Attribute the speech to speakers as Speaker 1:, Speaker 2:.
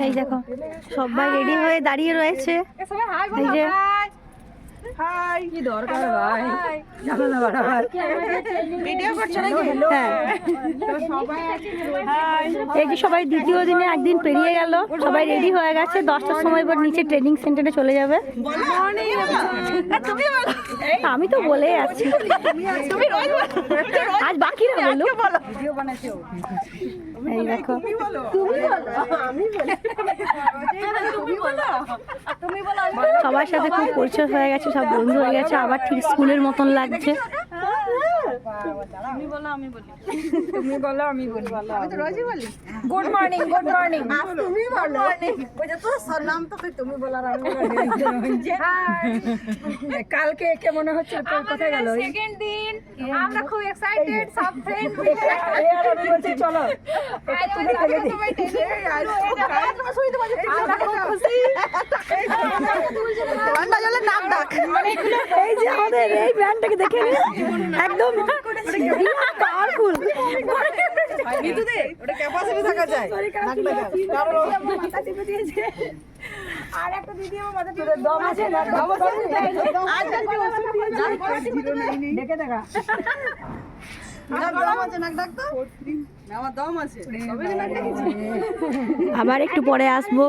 Speaker 1: এই দেখো সবাই রেডি হয়ে দাঁড়িয়ে রয়েছে। এই যে এই যে সবাই দ্বিতীয় দিনে একদিন পেরিয়ে গেল, সবাই রেডি হয়ে গেছে। 10টার সময় পর নিচে ট্রেনিং সেন্টারে চলে যাবে। আমি তো বলে আছি, আজ বাকি না বলো। এই দেখো সবার সাথে খুব পরিচয় হয়ে গেছে, সব বন্ধু হয়ে গেছে, আবার ঠিক স্কুলের মতন লাগছে। Good morning, good morning. তুমি বলো, নাম তো তুমি বলো আর আমি কালকে কে মনে হচ্ছে কোথায় গেল?
Speaker 2: সেকেন্ড দিন আমরা খুব এক্সাইটেড, সব ফ্রেন্ড
Speaker 1: বলছি চলো এই যে আমাদের এই ব্যান্ডটাকে দেখে একদম পাওয়ারফুল। আর একটা দিদি আমার মাথা টিপে দম আছে না, দম আছে দেখে দেখা আবার একটু পরে আসবো।